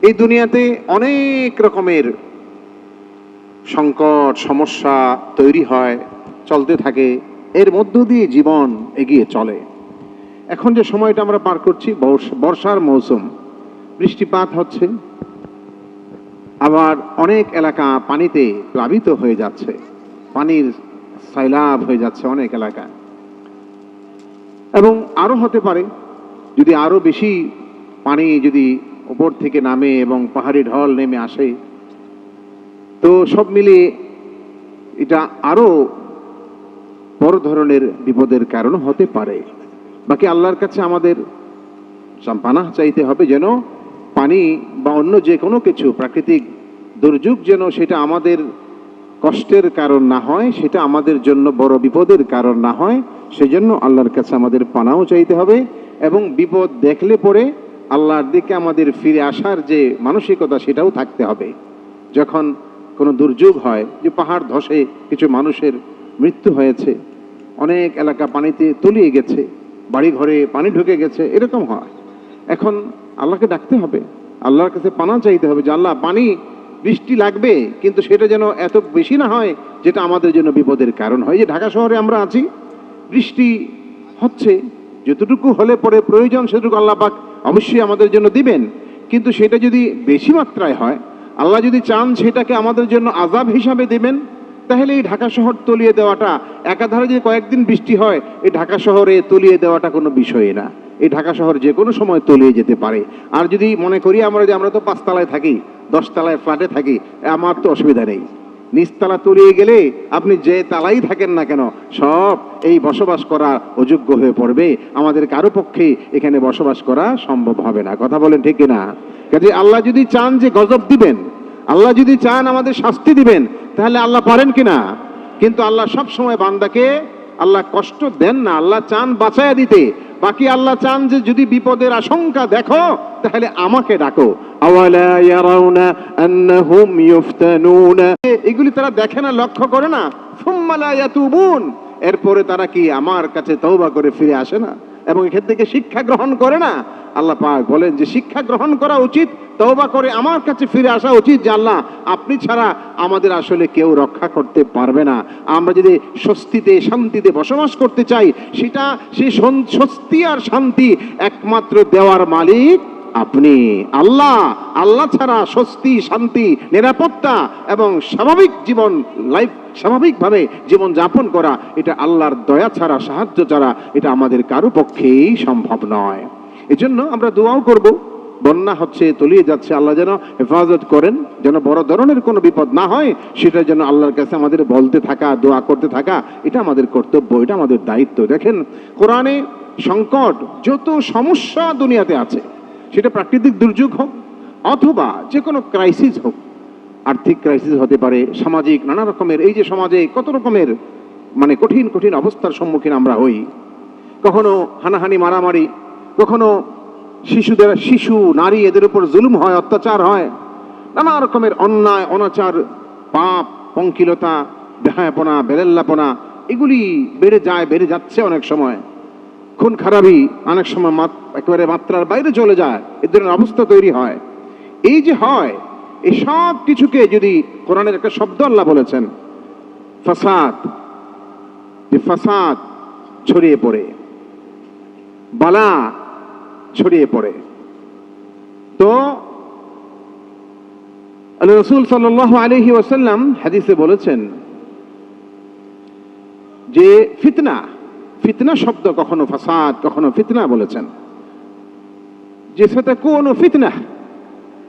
এই দুনিয়াতে অনেক রকমের সংকট সমস্যা তৈরি হয়, চলতে থাকে, এর মধ্য দিয়ে জীবন এগিয়ে চলে। এখন যে সময়টা আমরা পার করছি বর্ষার মৌসুম, বৃষ্টিপাত হচ্ছে, আবার অনেক এলাকা পানিতে প্লাবিত হয়ে যাচ্ছে, পানির সয়লাব হয়ে যাচ্ছে অনেক এলাকা। এবং আরো হতে পারে যদি আরো বেশি পানি যদি উপর থেকে নামে এবং পাহাড়ি ঢল নেমে আসে, তো সব মিলিয়ে এটা আরো বড় ধরনের বিপদের কারণ হতে পারে। বাকি আল্লাহর কাছে আমাদের পানাহ চাইতে হবে যেন পানি বা অন্য যে কোনো কিছু প্রাকৃতিক দুর্যোগ যেন সেটা আমাদের কষ্টের কারণ না হয়, সেটা আমাদের জন্য বড় বিপদের কারণ না হয়, সেজন্য আল্লাহর কাছে আমাদের পানাও চাইতে হবে। এবং বিপদ দেখলে পরে আল্লাহর দিকে আমাদের ফিরে আসার যে মানসিকতা সেটাও থাকতে হবে। যখন কোনো দুর্যোগ হয়, যে পাহাড় ধসে কিছু মানুষের মৃত্যু হয়েছে, অনেক এলাকা পানিতে তলিয়ে গেছে, বাড়ি ঘরে পানি ঢুকে গেছে, এরকম হয়, এখন আল্লাহকে ডাকতে হবে, আল্লাহর কাছে পানা চাইতে হবে যে আল্লাহ পানি বৃষ্টি লাগবে, কিন্তু সেটা যেন এত বেশি না হয় যেটা আমাদের জন্য বিপদের কারণ হয়। যে ঢাকা শহরে আমরা আছি, বৃষ্টি হচ্ছে, যতটুকু হলে পরে প্রয়োজন সেটুকু আল্লাহ পাক অবশ্যই আমাদের জন্য দিবেন, কিন্তু সেটা যদি বেশি মাত্রায় হয়, আল্লাহ যদি চান সেটাকে আমাদের জন্য আযাব হিসাবে দিবেন, তাহলে এই ঢাকা শহর তলিয়ে দেওয়াটা, একাধারে যে কয়েকদিন বৃষ্টি হয়, এই ঢাকা শহরে তলিয়ে দেওয়াটা কোনো বিষয় না। এই ঢাকা শহর যে কোনো সময় তলিয়ে যেতে পারে। আর যদি মনে করি আমরা যে আমরা তো 5 তলায় থাকি, 10 তলায় ফ্ল্যাটে থাকি, আমার তো অসুবিধা নেই, নিচতলা তলিয়ে গেলে আপনি যে তালাই থাকেন না কেন, সব এই বসবাস করা অযোগ্য হয়ে পড়বে, আমাদের কারো পক্ষে এখানে বসবাস করা সম্ভব হবে না। কথা বলেন ঠিক কিনা? কাজে আল্লাহ যদি চান যে গজব দিবেন, আল্লাহ যদি চান আমাদের শাস্তি দিবেন, তাহলে আল্লাহ পারেন কিনা? কিন্তু আল্লাহ সব সময় বান্দাকে আল্লাহ কষ্ট দেন না, আল্লাহ চান বাঁচায়া দিতে। বাকি আল্লাহ চান যে যদি বিপদের আশঙ্কা দেখো তাহলে আমাকে ডাকো। আওয়ালা ইয়ারাউনা আন্নাহুম ইফতানুনা, এগুলি তারা দেখে না, লক্ষ্য করে না। সুম্মা লা ইয়াতুবুন, এরপরে তারা কি আমার কাছে তওবা করে ফিরে আসে না এবং এখান থেকে শিক্ষা গ্রহণ করে না? আল্লাহ পাক বলেন যে শিক্ষা গ্রহণ করা উচিত, তওবা করে আমার কাছে ফিরে আসা উচিত যে আল্লাহ আপনি ছাড়া আমাদের আসলে কেউ রক্ষা করতে পারবে না। আমরা যদি স্বস্তিতে শান্তিতে বসবাস করতে চাই, সেটা সেই স্বস্তি আর শান্তি একমাত্র দেওয়ার মালিক আপনি, আল্লাহ। আল্লাহ ছাড়া স্বস্তি শান্তি নিরাপত্তা এবং স্বাভাবিক জীবন লাইফ স্বাভাবিকভাবে জীবন যাপন করা, এটা আল্লাহর দয়া ছাড়া, সাহায্য ছাড়া এটা আমাদের কারো পক্ষেই সম্ভব নয়। এজন্য আমরা দোয়াও করব, বন্যা হচ্ছে, তলিয়ে যাচ্ছে, আল্লাহ যেন হেফাজত করেন, যেন বড় ধরনের কোনো বিপদ না হয়, সেটা যেন আল্লাহর কাছে আমাদের বলতে থাকা, দোয়া করতে থাকা, এটা আমাদের কর্তব্য, এটা আমাদের দায়িত্ব। দেখেন কোরআনে সংকট, যত সমস্যা দুনিয়াতে আছে, সেটা প্রাকৃতিক দুর্যোগ হোক অথবা যে কোনো ক্রাইসিস হোক, আর্থিক ক্রাইসিস হতে পারে, সামাজিক নানা রকমের, এই যে সমাজে কত রকমের মানে কঠিন কঠিন অবস্থার সম্মুখীন আমরা হই, কখনো হানাহানি মারামারি, কখনো শিশু নারী এদের উপর জুলুম হয়, অত্যাচার হয়, নানা রকমের অন্যায় অনাচার, পাপ, পঙ্কিলতা, বেহায়াপনা, বেলেল্লাপনা, এগুলি বেড়ে যাচ্ছে। অনেক সময় খুন খারাপি অনেক সময় একেবারে মাত্রার বাইরে চলে যায়, এ ধরনের অবস্থা তৈরি হয়। এই যে হয়, এই সব কিছুকে যদি কোরআনের একটা শব্দ আল্লাহ বলেছেন ফাসাদ, যে ফাসাদ ছড়িয়ে পড়ে, বালা ছড়িয়ে পড়ে, তো আল্লাহ রাসূল সাল্লাল্লাহু আলাইহি ওয়াসাল্লাম হাদিসে বলেছেন যে ফিতনা, ফিতনা শব্দ কখনো ফাসাদ কখনো ফিতনা বলেছেন, যে সাতাকুনু ফিতনা,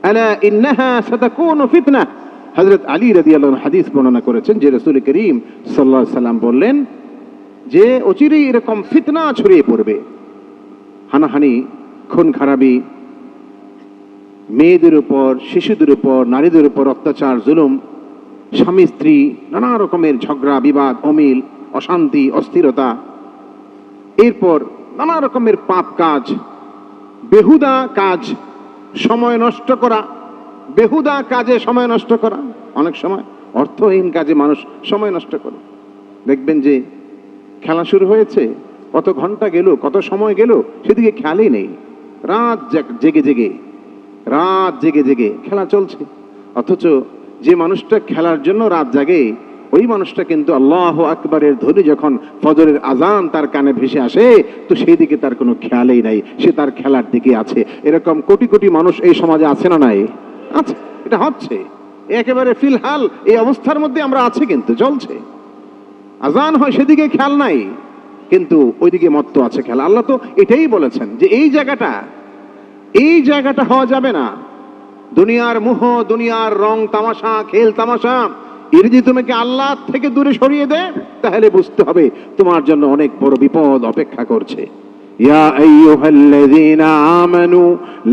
আলা ইন্নাহা সাতাকুনু ফিতনা। হযরত আলী রাদিয়াল্লাহু আনহু হাদিস বর্ণনা করেছেন যে রাসূল করিম সাল্লাল্লাহু আলাইহি সাল্লাম বললেন যে অচিরেই এরকম ফিতনা ছড়িয়ে পড়বে, হানাহানি, খুন খারাপি, মেয়েদের উপর, শিশুদের উপর, নারীদের উপর অত্যাচার, জুলুম, স্বামী স্ত্রী নানা রকমের ঝগড়া বিবাদ, অমিল, অশান্তি, অস্থিরতা, এরপর নানা রকমের পাপ কাজ, বেহুদা কাজ, সময় নষ্ট করা, বেহুদা কাজে সময় নষ্ট করা, অনেক সময় অর্থহীন কাজে মানুষ সময় নষ্ট করে। দেখবেন যে খেলা শুরু হয়েছে, কত ঘন্টা গেল, কত সময় গেল, সেদিকে খেয়ালই নেই, রাত জেগে জেগে রাত জেগে জেগে খেলা চলছে, অথচ যে মানুষটা খেলার জন্য রাত জাগে ওই মানুষটা কিন্তু আল্লাহু আকবারের ধ্বনি যখন ফজরের আজান তার কানে ভেসে আসে তো সেই দিকে তার কোনো খেয়ালই নাই, সে তার খেলার দিকে আছে। এরকম কোটি কোটি মানুষ এই সমাজে আছে না নাই? আছে, এটা হচ্ছে একেবারে ফিলহাল এই অবস্থার মধ্যে আমরা আছি, কিন্তু চলছে। আজান হয় সেদিকে খেয়াল নাই, কিন্তু ওইদিকে মত্ত আছে খেলা। আল্লাহ তো এটাই বলেছেন যে এই জায়গাটা হওয়া যাবে না। দুনিয়ার মোহ, দুনিয়ার রং তামাশা, খেল তামাশা এর যদি তোমাকে আল্লাহ থেকে দূরে সরিয়ে দেয় তাহলে বুঝতে হবে তোমার জন্য অনেক বড় বিপদ অপেক্ষা করছে। ইয়া আইয়ুহাল্লাযীনা আমানু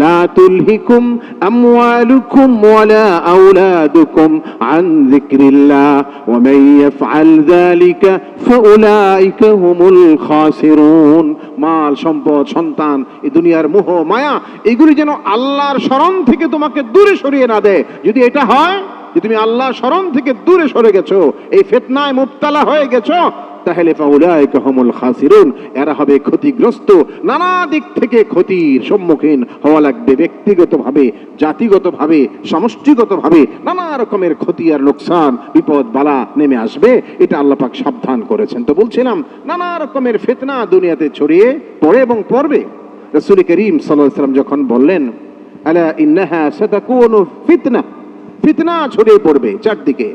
লা তুলহিকুম আমওয়ালুকুম ওয়ালা আওলাদুকুম আন যিকরিল্লাহ ওয়া মান ইয়াফআল যালিকা ফাউলাইকা হুমুল খাসিরুন। মাল, সম্পদ, সন্তান, এই দুনিয়ার মোহ মায়া এগুলি যেন আল্লাহর স্মরণ থেকে তোমাকে দূরে সরিয়ে না দেয়। যদি এটা হয় যে তুমি আল্লাহর স্মরণ থেকে দূরে সরে গেছো, এই ফিতনায় মুবতালা হয়ে গেছো, তাহলে ফাউলাইকা হুমুল খাসিরুন, এরা হবে ক্ষতিগ্রস্ত। নানা দিক থেকে ক্ষতির সম্মুখীন হওয়া লাগবে, ব্যক্তিগতভাবে, জাতিগতভাবে, সমষ্টিগতভাবে নানা রকমের ক্ষতি আর লোকসান, বিপদ বালা নেমে আসবে। এটা আল্লাহ পাক সাবধান করেছেন। তো বলছিলাম নানা রকমের ফিতনা দুনিয়াতে ছড়িয়ে পড়ে এবং পড়বে। রাসূল করিম সাল্লাল্লাহু আলাইহি ওয়াসাল্লাম যখন বললেন আলা ইন্নাহা সাতাকুনু ফিতনা, ফিতনা ছড়িয়ে পড়বে চারদিকে।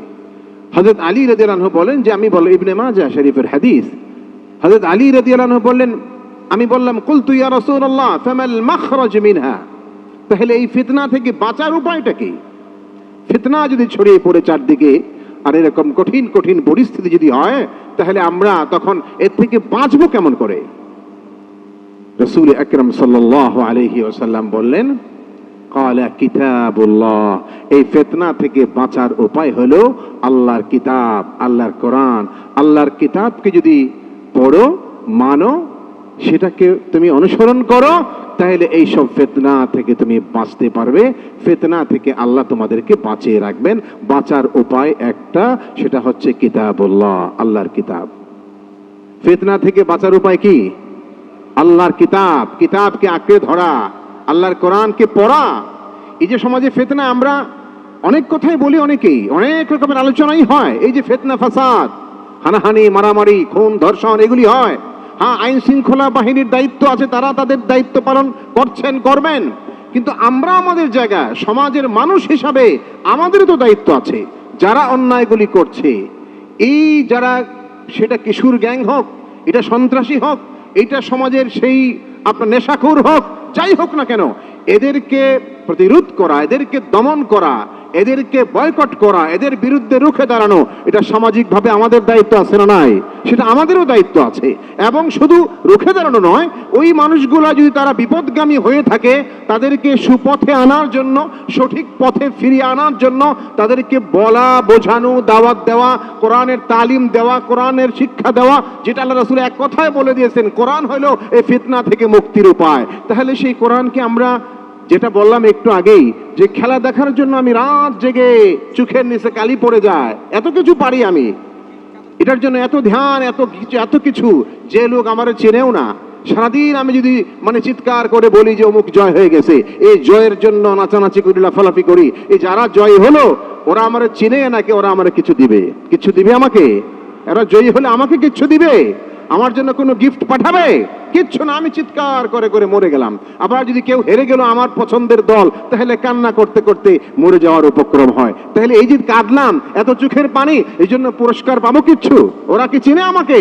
হযরত আলী রাদিয়াল্লাহু আনহু বলেন যে আমি বললাম, ইবনে মাজাহ শরীফের হাদিস, হযরত আলী রাদিয়াল্লাহু আনহু বললেন আমি বললাম কুলতু ইয়া রাসূলুল্লাহ ফামাল মাখরাজ মিনহা, তাহলে এই ফিতনা থেকে বাঁচার উপায়টা কি? ফিতনা যদি ছড়িয়ে পড়ে চারদিকে আর এরকম কঠিন কঠিন পরিস্থিতি যদি হয় তাহলে আমরা তখন এর থেকে বাঁচবো কেমন করে? রাসূল আকরাম সাল্লাল্লাহু আলাইহি ওয়াসাল্লাম বললেন ক্বালা কিতাবুল্লাহ, এই ফিতনা থেকে বাঁচার উপায় হলো আল্লাহর কিতাব, আল্লাহর কোরআন। আল্লাহর কিতাবকে যদি পড়ো, মানো, সেটাকে তুমি অনুসরণ করো, তাহলে এই সব ফিতনা থেকে তুমি বাঁচতে পারবে। ফিতনা থেকে আল্লাহ তোমাদেরকে বাঁচিয়ে রাখবেন। বাঁচার উপায় একটা, সেটা হচ্ছে কিতাবুল্লাহ, আল্লাহর কিতাব। ফিতনা থেকে বাঁচার উপায় কি? আল্লাহর কিতাব, কিতাবকে আঁকড়ে ধরা, আল্লাহর কোরআনকে পড়া। এই যে সমাজে ফিতনা, আমরা অনেক কথাই বলি, অনেকেই অনেক রকমের আলোচনাই হয়, এই যে ফিতনা ফাসাদ, হানাহানি, মারামারি, খুন, ধর্ষণ এগুলি হয়। হ্যাঁ, আইন শৃঙ্খলা বাহিনীর দায়িত্ব আছে, তারা তাদের দায়িত্ব পালন করছেন, করবেন, কিন্তু আমরা আমাদের জায়গা সমাজের মানুষ হিসাবে আমাদেরও তো দায়িত্ব আছে। যারা অন্যায়গুলি করছে, এই যারা, সেটা কিশোর গ্যাং হোক, এটা সন্ত্রাসী হোক, এটা সমাজের সেই আপনার নেশাখোর হোক, যাই হোক না কেন, এদেরকে প্রতিরোধ করা, এদেরকে দমন করা, এদেরকে বয়কট করা, এদের বিরুদ্ধে রুখে দাঁড়ানো, এটা সামাজিকভাবে আমাদের দায়িত্ব আছে না নাই? সেটা আমাদেরও দায়িত্ব আছে। এবং শুধু রুখে দাঁড়ানো নয়, ওই মানুষগুলা যদি তারা বিপদগামী হয়ে থাকে তাদেরকে সুপথে আনার জন্য, সঠিক পথে ফিরিয়ে আনার জন্য তাদেরকে বলা, বোঝানো, দাওয়াত দেওয়া, কোরআনের তালিম দেওয়া, কোরআনের শিক্ষা দেওয়া, যেটা আল্লাহ রাসূল এক কথায় বলে দিয়েছেন কোরআন হলো এই ফিতনা থেকে মুক্তির উপায়। তাহলে সেই কোরআনকে আমরা, যেটা বললাম একটু আগেই, যে খেলা দেখার জন্য আমি রাত জেগে চোখের নিচে কালি পড়ে যায়, এত কিছু পারি আমি, এটার জন্য এত ধ্যান, এত কিছু, যে লোক আমার চেনেও না, সারাদিন আমি যদি চিৎকার করে বলি যে অমুক জয় হয়ে গেছে, এই জয়ের জন্য নাচানাচি করি, লাফালাফি করি, এই যারা জয় হলো ওরা আমার চিনে নাকি ওরা আমার কিছু দিবে? কিছু দিবে আমাকে? এরা জয়ী হলে আমাকে কিছু দিবে? আমার জন্য কোনো গিফট পাঠাবে? কিচ্ছু না, আমি চিৎকার করে করে মরে গেলাম। আবার যদি কেউ হেরে গেল আমার পছন্দের দল, তাহলে কান্না করতে করতে মরে যাওয়ার উপক্রম হয়। তাহলে এই যে কাঁদলাম, এত চোখের পানি, এই জন্য পুরস্কার পাবো কিছু? ওরা কি চিনে আমাকে?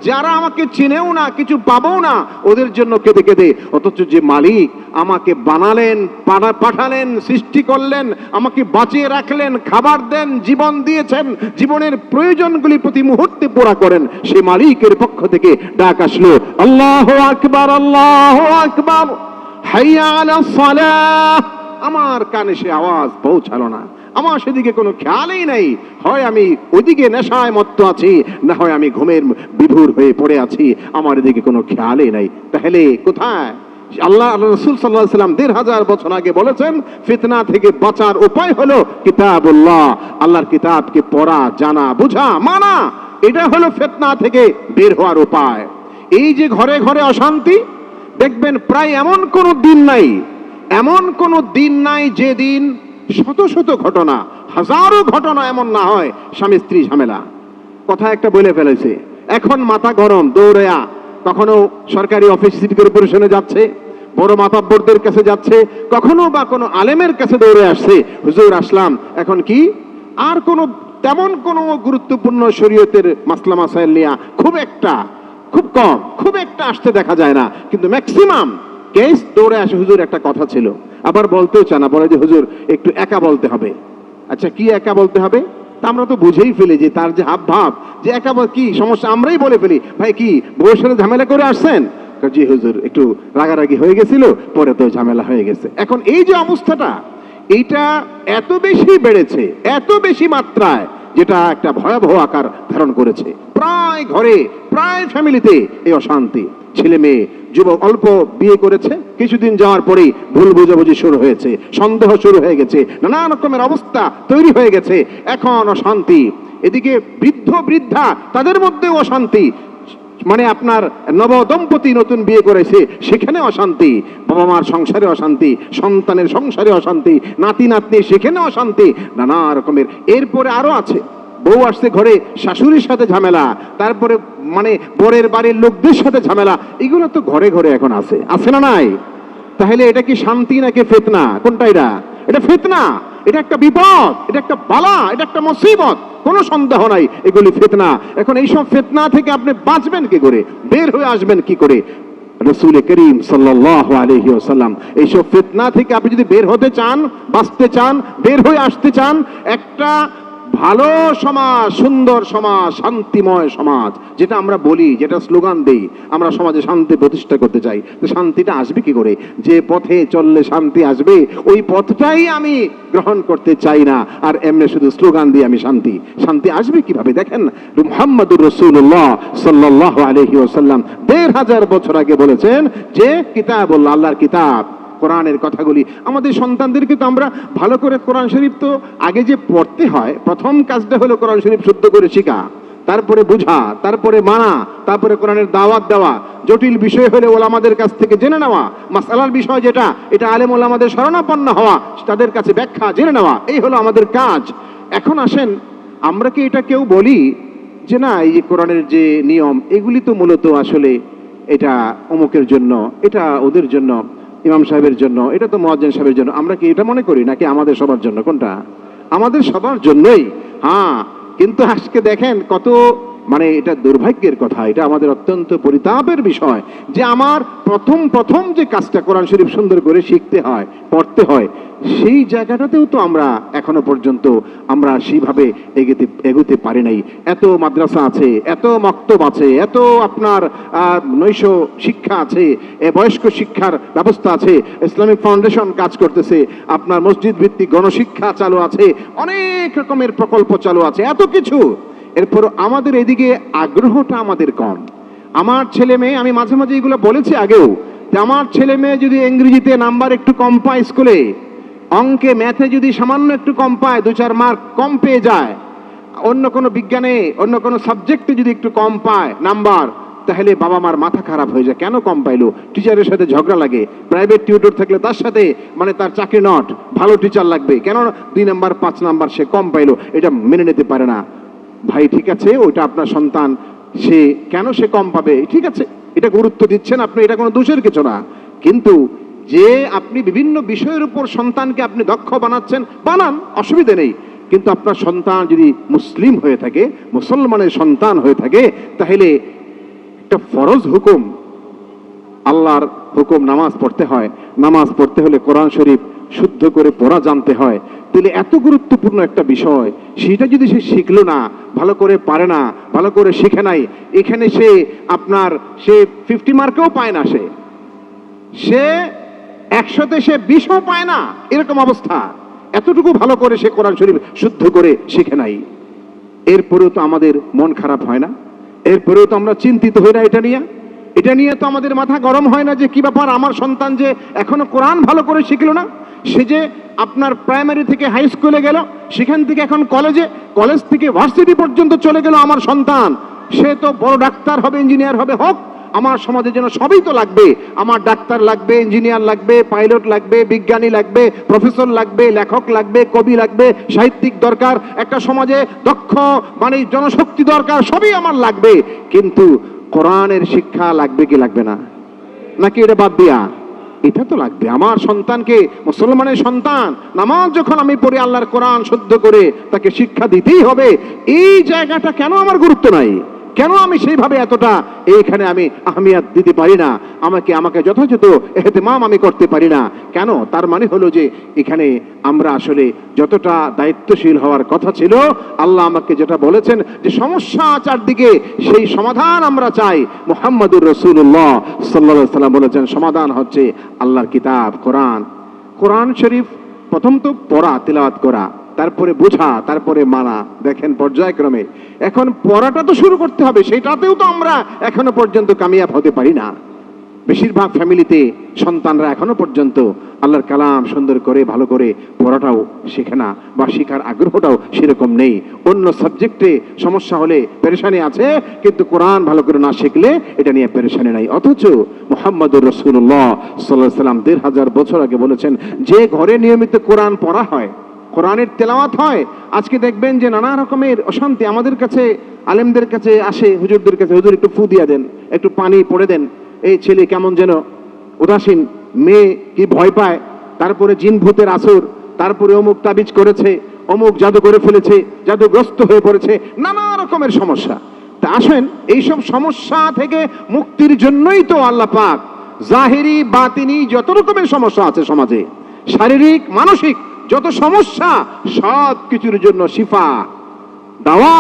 যারা আমাকে চিনেও না, কিছু পাবো না, ওদের জন্য কেঁদে কেঁদে, অথচ যে মালিক আমাকে বানালেন, পাঠালেন, সৃষ্টি করলেন, আমাকে বাঁচিয়ে রাখলেন, খাবার দেন, জীবন দিয়েছেন, জীবনের প্রয়োজনগুলি প্রতি মুহূর্তে পুরা করেন, সেই মালিকের পক্ষ থেকে ডাক আসলো, আল্লাহু আকবার, আল্লাহু আকবার, হাইয়া আলাস সালাহ। আমার কানে সে আওয়াজ পৌঁছালো না, আমার সেদিকে কোনো খেয়ালই নাই। হয় আমি ওইদিকে নেশায় মত্ত আছি, না হয় আমি ঘুমের বিভোর হয়ে পড়ে আছি, আমার এদিকে কোনো খেয়ালই নাই। তাহলে কোথায়? আল্লাহ রাসূল সাল্লাল্লাহু আলাইহি ওয়াসাল্লাম ১৫০০ বছর আগে বলেছেন ফিতনা থেকে বাঁচার উপায় হলো কিতাবুল্লাহ, আল্লাহর কিতাবকে পড়া, জানা, বোঝা, মানা, এটা হলো ফিতনা থেকে বের হওয়ার উপায়। এই যে ঘরে ঘরে অশান্তি, দেখবেন প্রায় এমন কোনো দিন নাই এমন কোনো দিন নাই যে দিন শত শত ঘটনা, হাজারো ঘটনা এমন না হয় স্বামী স্ত্রী ঝামেলা। কথা একটা বলে ফেলেছে, এখন মাথা গরম, দৌড়েয়া কখনো সরকারি অফিস সিটি কর্পোরেশনে যাচ্ছে, বড় মাতাব্বরদের কাছে যাচ্ছে, কখনো বা কোনো আলেমের কাছে দৌড়ে আসছে, হুজুর আসলাম। এখন কি আর কোনো তেমন কোনো গুরুত্বপূর্ণ শরীয়তের মাসলা মাসাইল নিয়ে খুব কম, খুব একটা আসতে দেখা যায় না, কিন্তু ম্যাক্সিমাম কেস দৌড়ে আসে, হুজুর একটা কথা ছিল। আবার বলতেও চায় না, বলে যে হুজুর একটু একা বলতে হবে। আচ্ছা কি একা বলতে হবে? তা আমরা তো বুঝেই ফেলি যে তার যে হাব ভাব, যে একা কি সমস্যা, আমরাই বলে ফেলি, ভাই কি বউয়ের সাথে ঝামেলা করে আসছেন? জি হুজুর একটু রাগারাগি হয়ে গেছিল, পরে তো ঝামেলা হয়ে গেছে। এখন এই যে অবস্থাটা, এইটা এত বেশি বেড়েছে, এত বেশি মাত্রায়, যেটা একটা ভয়াবহ আকার ধারণ করেছে। প্রায় ঘরে, প্রায় ফ্যামিলিতে এই অশান্তি। ছেলে মেয়ে যুবক অল্প বিয়ে করেছে, কিছুদিন যাওয়ার পরেই ভুল বোঝাবুঝি শুরু হয়েছে, সন্দেহ শুরু হয়ে গেছে, নানা রকমের অবস্থা তৈরি হয়ে গেছে, এখন অশান্তি। এদিকে বৃদ্ধ বৃদ্ধা, তাদের মধ্যেও অশান্তি। মানে আপনার নব দম্পতি নতুন বিয়ে করেছে, সেখানে অশান্তি, বাবা মার সংসারে অশান্তি, সন্তানের সংসারে অশান্তি, নাতি নাতনি সেখানে অশান্তি, নানা রকমের। এরপরে আরো আছে, বউ আসছে ঘরে, শাশুড়ির সাথে ঝামেলা, তারপরে মানে বরের বাড়ির লোকদের সাথে ঝামেলা। এগুলো তো ঘরে ঘরে এখন আছে না নাই? তাহলে এটা কি শান্তি নাকি ফিতনা? কোনটা এটা? এটা ফিতনা, এটা একটা বিপদ, এটা একটা বালা, এটা একটা মুসিবত, কোনো সন্দেহ নাই এগুলি ফিতনা। এখন এইসব ফিতনা থেকে আপনি বাঁচবেন কি করে, বের হয়ে আসবেন কি করে? রাসূল করিম সাল্লাল্লাহু আলাইহি ওয়াসাল্লাম এইসব ফিতনা থেকে আপনি যদি বের হতে চান, বাঁচতে চান, বের হয়ে আসতে চান, একটা ভালো সমাজ, সুন্দর সমাজ, শান্তিময় সমাজ, যেটা আমরা বলি, যেটা স্লোগান দেই, আমরা সমাজে শান্তি প্রতিষ্ঠা করতে চাই, তো শান্তিটা আসবে কি করে? যে পথে চললে শান্তি আসবে, ওই পথটাই আমি গ্রহণ করতে চাই না। আর এমনি শুধু স্লোগান দিয়ে আমি শান্তি আসবে কিভাবে? দেখেন মুহাম্মদুর রাসূলুল্লাহ সাল্লাল্লাহু আলাইহি ওয়াসাল্লাম ১৫০০ বছর আগে বলেছেন যে কিতাবুল্লাহ, আল্লাহর কিতাব, কোরআনের কথাগুলি আমাদের সন্তানদেরকে তো আমরা ভালো করে কোরআন শরীফ তো আগে যে পড়তে হয়, প্রথম কাজটা হলো কোরআন শরীফ শুদ্ধ করে শেখা, তারপরে বোঝা, তারপরে মানা, তারপরে কোরআনের দাওয়াত দেওয়া, জটিল বিষয় হলে ওলামাদের কাছ থেকে জেনে নেওয়া, মাসআলার বিষয় যেটা, এটা আলেম ওলামাদের শরণাপন্ন হওয়া, তাদের কাছে ব্যাখ্যা জেনে নেওয়া, এই হলো আমাদের কাজ। এখন আসেন, আমরা কি এটা কেউ বলি যে না, এই যে কোরআনের যে নিয়ম, এগুলি তো মূলত আসলে এটা অমুকের জন্য, এটা ওদের জন্য, ইমাম সাহেবের জন্য, এটা তো মুয়াজ্জিন সাহেবের জন্য, আমরা কি এটা মনে করি নাকি আমাদের সবার জন্য? কোনটা? আমাদের সবার জন্যই। হ্যাঁ, কিন্তু আজকে দেখেন কত, মানে এটা দুর্ভাগ্যের কথা, এটা আমাদের অত্যন্ত পরিতাপের বিষয় যে আমার প্রথম যে কাজটা কোরআন শরীফ সুন্দর করে শিখতে হয়, পড়তে হয়, সেই জায়গাটাতেও তো আমরা এখনো পর্যন্ত আমরা সেইভাবে এগোতে পারি নাই। এত মাদ্রাসা আছে, এত মক্তব আছে, এত আপনার নৈশ শিক্ষা আছে, বয়স্ক শিক্ষার ব্যবস্থা আছে, ইসলামিক ফাউন্ডেশন কাজ করতেছে, আপনার মসজিদ ভিত্তিক গণশিক্ষা চালু আছে, অনেক রকমের প্রকল্প চালু আছে, এত কিছু। এরপর আমাদের এদিকে আগ্রহটা আমাদের কম। আমার ছেলে মেয়ে, আমি মাঝে মাঝে এগুলো বলেছি আগেও, যে আমার ছেলে মেয়ে যদি ইংরেজিতে নাম্বার একটু কম পায় স্কুলে, অঙ্কে ম্যাথে যদি সামান্য একটু কম পায়, ২-৪ মার্ক কম পেয়ে যায়, অন্য কোনো বিজ্ঞানে, অন্য কোনো সাবজেক্টে যদি একটু কম পায় নাম্বার, তাহলে বাবা মার মাথা খারাপ হয়ে যায়, কেন কম পাইলো? টিচারের সাথে ঝগড়া লাগে, প্রাইভেট টিউটর থাকলে তার সাথে মানে তার চাকরি নট, ভালো টিচার লাগবে, কেন ২ নাম্বার ৫ নাম্বার সে কম পাইলো, এটা মেনে নিতে পারে না। ভাই ঠিক আছে, ওইটা আপনার সন্তান, সে কেন সে কম পাবে, ঠিক আছে, এটা গুরুত্ব দিচ্ছেন আপনি, এটা কোনো দোষের কিছু না। কিন্তু যে আপনি বিভিন্ন বিষয়ের উপর সন্তানকে আপনি দক্ষ বানাচ্ছেন, বানান, অসুবিধা নেই, কিন্তু আপনার সন্তান যদি মুসলিম হয়ে থাকে, মুসলমানের সন্তান হয়ে থাকে, তাহলে একটা ফরজ হুকুম, আল্লাহর হুকুম, নামাজ পড়তে হয়, নামাজ পড়তে হলে কোরআন শরীফ শুদ্ধ করে পড়া জানতে হয়। তাহলে এত গুরুত্বপূর্ণ একটা বিষয়, সেটা যদি সে শিখলো না, ভালো করে পারে না, ভালো করে শিখে নাই, এখানে সে আপনার সে 50 মার্কেও পায় না, সে 100তে সে 20ও পায় না, এরকম অবস্থা। এতটুকু ভালো করে সে কোরআন শরীফ শুদ্ধ করে শিখে নাই, এরপরেও তো আমাদের মন খারাপ হয় না? এরপরেও তো আমরা চিন্তিত হই না এটা নিয়ে তো আমাদের মাথা গরম হয় না যে কি ব্যাপার, আমার সন্তান যে এখনো কোরআন ভালো করে শিখলো না, সে যে আপনার প্রাইমারি থেকে হাই স্কুলে গেল, সেখান থেকে এখন কলেজে, কলেজ থেকে ভার্সিটি পর্যন্ত চলে গেল আমার সন্তান, সে তো বড় ডাক্তার হবে, ইঞ্জিনিয়ার হবে, হোক, আমার সমাজের জন্য সবই তো লাগবে। আমার ডাক্তার লাগবে, ইঞ্জিনিয়ার লাগবে, পাইলট লাগবে, বিজ্ঞানী লাগবে, প্রফেসর লাগবে, লেখক লাগবে, কবি লাগবে, সাহিত্যিক দরকার, একটা সমাজে দক্ষ মানে জনশক্তি দরকার, সবই আমার লাগবে। কিন্তু কোরআনের শিক্ষা লাগবে কি লাগবে না? নাকি এটা বাদ দিয়া? এটা তো লাগবে। আমার সন্তানকে, মুসলমানের সন্তান, নামাজ যখন আমি পড়ি আল্লাহর কোরআন শুদ্ধ করে তাকে শিক্ষা দিতেই হবে। এই জায়গাটা কেন আমার গুরুত্ব নাই? কেন আমি সেইভাবে এতটা এইখানে আমি আহমিয়াত দিতে পারি না? আমাকে যথাযথ এহতেমাম আমি করতে পারি না কেন? তার মানে হলো যে এখানে আমরা আসলে যতটা দায়িত্বশীল হওয়ার কথা ছিল, আল্লাহ আমাকে যেটা বলেছেন যে সমস্যা চারদিকে, সেই সমাধান আমরা চাই। মুহাম্মদুর রাসূলুল্লাহ সাল্লাল্লাহু আলাইহি ওয়াসাল্লাম বলেছেন সমাধান হচ্ছে আল্লাহর কিতাব কোরআন। কোরআন শরীফ প্রথম তো পড়া, তিলাওয়াত করা, তারপরে বোঝা, তারপরে মানা। দেখেন পর্যায়ক্রমে এখন পড়াটা তো শুরু করতে হবে, সেটাতেও তো আমরা এখনো পর্যন্ত কামিয়াব হতে পারি না। বেশিরভাগ ফ্যামিলিতে সন্তানরা এখনো পর্যন্ত আল্লাহর কালাম সুন্দর করে ভালো করে পড়াটাও শেখে না, বা শেখার আগ্রহটাও সেরকম নেই। অন্য সাবজেক্টে সমস্যা হলে পেরেশানি আছে, কিন্তু কোরআন ভালো করে না শিখলে এটা নিয়ে পেরেশানি নাই। অথচ মুহাম্মদুর রাসূলুল্লাহ সাল্লাল্লাহু আলাইহি ওয়াসাল্লাম ১৫০০ বছর আগে বলেছেন, যে ঘরে নিয়মিত কোরআন পড়া হয়, কোরআনের তেলাওয়াত হয়, আজকে দেখবেন যে নানা রকমের অশান্তি আমাদের কাছে, আলেমদের কাছে আসে, হুজুরদের কাছে, হুজুর একটু ফু দিয়া দেন, একটু পানি পড়ে দেন, এই ছেলে কেমন যেন উদাসীন, মেয়ে কি ভয় পায়, তারপরে জিন ভূতের আসর, তারপরে অমুক তাবিজ করেছে, অমুক জাদু করে ফেলেছে, জাদুগ্রস্ত হয়ে পড়েছে, নানা রকমের সমস্যা। তা আসেন এইসব সমস্যা থেকে মুক্তির জন্যই তো আল্লাহ পাক জাহেরি বাতিনি যত রকমের সমস্যা আছে সমাজে, শারীরিক মানসিক যত সমস্যা, সব কিছুর জন্য শিফা, দাওয়া,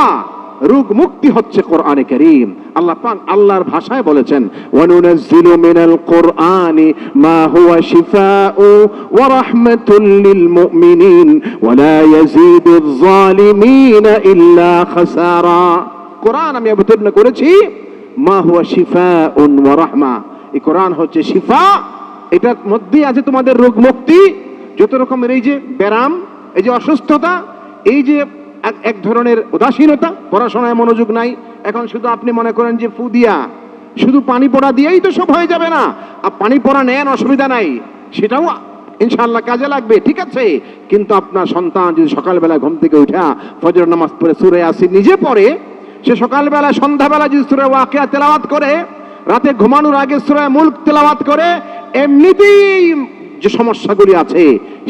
রোগ মুক্তি হচ্ছে কোরআনে কারীম। আল্লাহ পাক আল্লাহর ভাষায় বলেছেন, ওয়ানুনাজ্জিলু মিনাল কোরআনি মা হুয়া শিফাউ ওয়া রাহমাতুল লিল মুমিনিন ওয়া লা ইয়াজিদুয যালিমিনা ইল্লা খাসারা। কোরআন আমি অবতীর্ণ করেছি মা হুয়া শিফাউন ওয়া রাহমা। এই কোরআন হচ্ছে শিফা, এটার মধ্যে আছে তোমাদের রোগ মুক্তি। যত রকমের এই যে ব্যারাম, এই যে অসুস্থতা, এই যে এক ধরনের উদাসীনতা, পড়াশোনায় মনোযোগ নাই, এখন শুধু আপনি মনে করেন যে ফু দিয়া, শুধু পানি পড়া দিয়েই তো সব হয়ে যাবে না। আর পানি পড়া নেন, অসুবিধা নাই, সেটাও ইনশাআল্লাহ কাজে লাগবে, ঠিক আছে। কিন্তু আপনার সন্তান যদি সকালবেলা ঘুম থেকে উঠা ফজর নামাজ পড়ে সূরা ইয়াসিন নিজে পড়ে, সে সকালবেলা সন্ধ্যাবেলা যদি সূরা ওয়াকিয়া তেলাওয়াত করে, রাতে ঘুমানোর আগে সূরা মুলক তেলাওয়াত করে, এমনিতেই যে সমস্যাগুলি আছে,